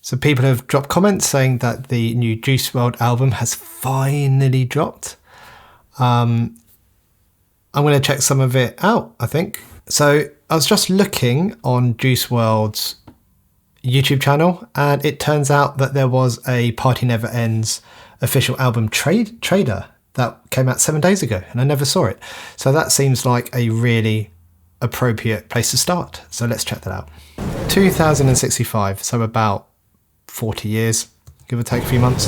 So people have dropped comments saying that the new Juice Wrld album has finally dropped. I'm going to check some of it out, I think. So I was just looking on Juice Wrld's YouTube channel, and it turns out that there was a Party Never Ends official album trailer that came out 7 days ago, and I never saw it. So that seems like a really appropriate place to start. So let's check that out. 2065, so about 40 years, give or take a few months.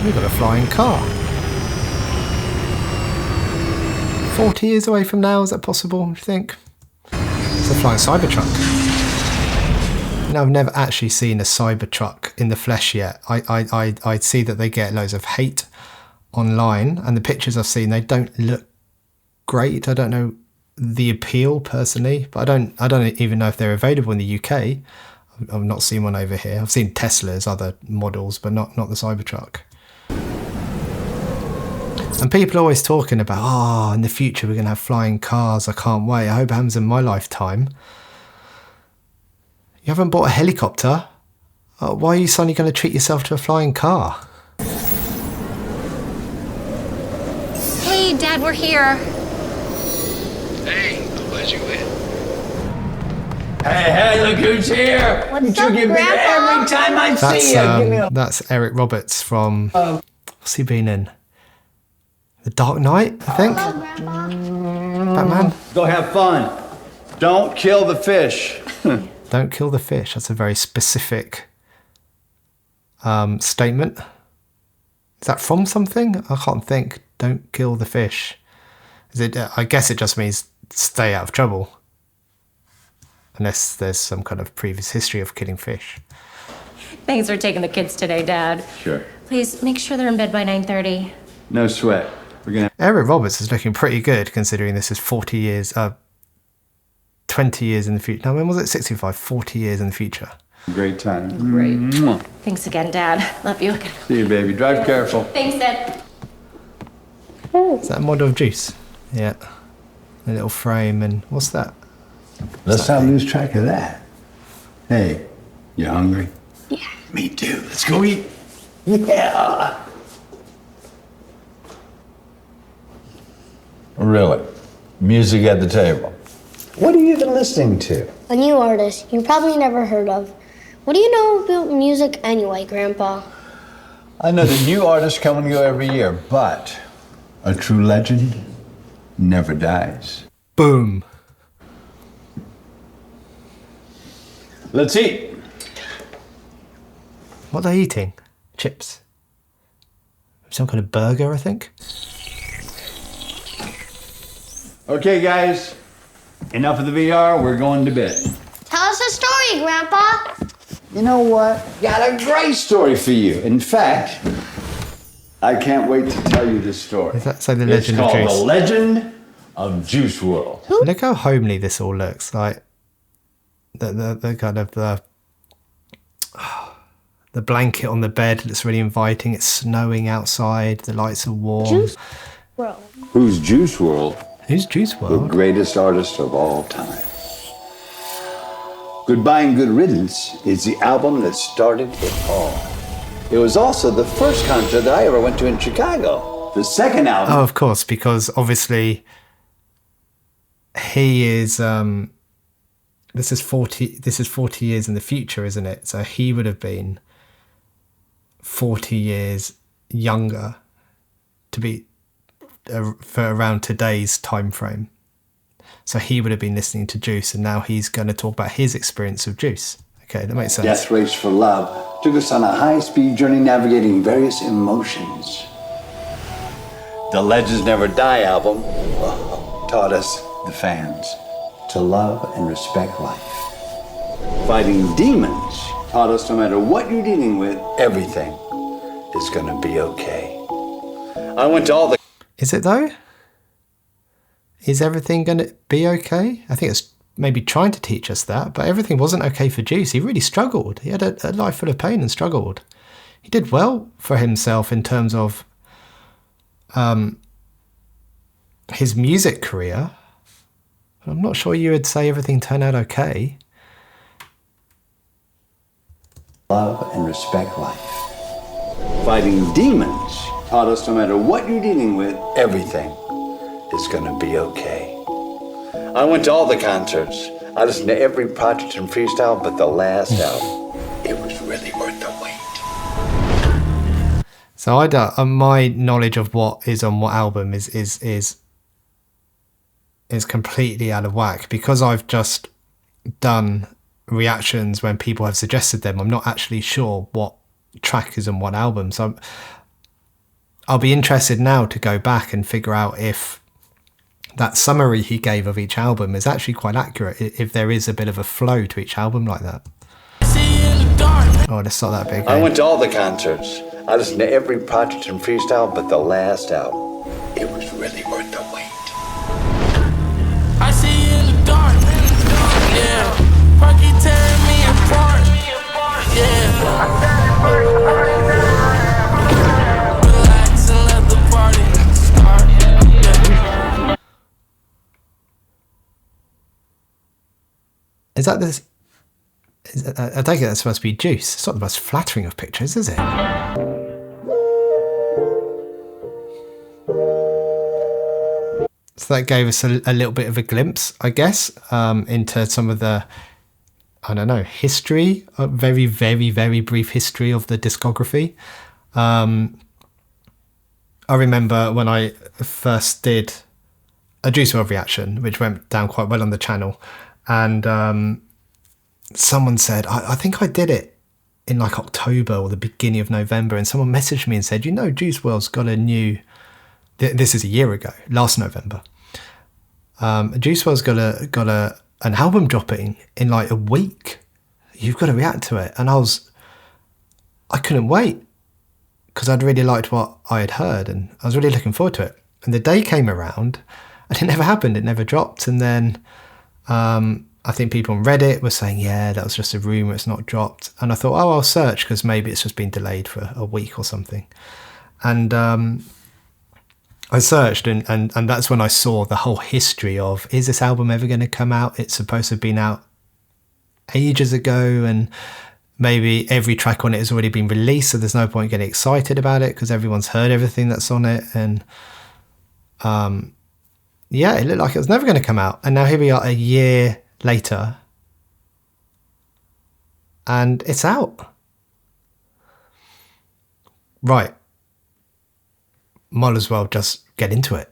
We've got a flying car. 40 years away from now, is that possible, do you think? It's a flying Cybertruck. Now, I've never actually seen a Cybertruck in the flesh yet. I see that they get loads of hate online, and the pictures I've seen, they don't look great. I don't know the appeal personally, but I don't even know if they're available in the UK. I've not seen one over here. I've seen Tesla's other models, but not the Cybertruck. And people are always talking about, in the future we're going to have flying cars. I can't wait. I hope it happens in my lifetime. You haven't bought a helicopter. Why are you suddenly going to treat yourself to a flying car? Hey, Dad, we're here. Hey, I'm glad you win. Hey, look who's here! What's you up, give me Grandpa? every time I see you. Give me a... That's Eric Roberts from, what's he been in? The Dark Knight, I think? Batman? Go have fun. Don't kill the fish. Don't kill the fish. That's a very specific statement. Is that from something? I can't think. Don't kill the fish. Is it? I guess it just means stay out of trouble. Unless there's some kind of previous history of killing fish. Thanks for taking the kids today, Dad. Sure. Please make sure they're in bed by 9:30. No sweat. We're gonna... Eric Roberts is looking pretty good considering this is 40 years, 20 years in the future. No, when was it? 65, 40 years in the future. Great time. Great. Mwah. Thanks again, Dad. Love you. See you, baby. Drive careful. Thanks, Dad. Is that a model of Juice? Yeah. A little frame, and what's that? Let's not lose track of that. Hey, you hungry? Yeah. Me too. Let's go eat. Yeah. Really? Music at the table. What are you even listening to? A new artist you probably never heard of. What do you know about music anyway, Grandpa? I know that new artists come and go every year, but a true legend never dies. Boom. Let's eat. What are they eating? Chips. Some kind of burger, I think. Okay, guys. Enough of the VR. We're going to bed. Tell us a story, Grandpa. You know what? Got a great story for you. In fact, I can't wait to tell you this story. Is that so? The Legend of It's Juice. called The Legend of Juice Wrld. Look how homely this all looks. Like the kind of the blanket on the bed looks really inviting. It's snowing outside. The lights are warm. Juice Wrld. Who's Juice Wrld? Who's Juice The Wrld? greatest artist of all time. Goodbye and Good Riddance is the album that started it all. It was also the first concert that I ever went to in Chicago. The second album... Oh, of course, because obviously he is this is 40 years in the future, isn't it? So he would have been 40 years younger to be for around today's time frame. So he would have been listening to Juice, and now he's going to talk about his experience of Juice. Okay, that makes sense. Death Race for Love took us on a high-speed journey navigating various emotions. The Legends Never Die album taught us, the fans, to love and respect life. Fighting Demons taught us no matter what you're dealing with, everything is going to be okay. I went to all the... Is it though? Is everything going to be okay? I think it's maybe trying to teach us that, but everything wasn't okay for Juice. He really struggled. He had a life full of pain and struggled. He did well for himself in terms of his music career. I'm not sure you would say everything turned out okay. love and respect life. Fighting demons taught us no matter what you're dealing with, everything is gonna be okay. I went to all the concerts. I listened to every Project and Freestyle, but the last album, it was really worth the wait. So I don't, my knowledge of what is on what album is completely out of whack, because I've just done reactions when people have suggested them. I'm not actually sure what track is on what album. So I'll be interested now to go back and figure out if that summary he gave of each album is actually quite accurate, if there is a bit of a flow to each album like that. Oh, let's start that big. I went to all the concerts. I listened to every Project and Freestyle, but the last album, it was really worth the wait. I see you in the dark. Yeah. Parky tearing me apart. Yeah. Relax and let the party start. Yeah. Is that this? I take it that's supposed to be Juice. It's not the most flattering of pictures, is it? So that gave us a little bit of a glimpse, I guess, into some of the, I don't know, history, a very, very, very brief history of the discography. I remember when I first did a Juice WRLD reaction, which went down quite well on the channel, and someone said, I think I did it in like October or the beginning of November, and someone messaged me and said, you know, Juice WRLD's got a new, this is a year ago, last November. Juice WRLD's got an album dropping in like a week. You've got to react to it. And I couldn't wait, because I'd really liked what I had heard and I was really looking forward to it. And the day came around and it never happened. It never dropped. And then I think people on Reddit were saying, yeah, that was just a rumor, it's not dropped. And I thought, oh, I'll search, because maybe it's just been delayed for a week or something. And I searched, and that's when I saw the whole history of, is this album ever going to come out? It's supposed to have been out ages ago, and maybe every track on it has already been released, so there's no point getting excited about it because everyone's heard everything that's on it. And yeah, it looked like it was never going to come out. And now here we are a year later, and it's out. Right. Might as well just get into it.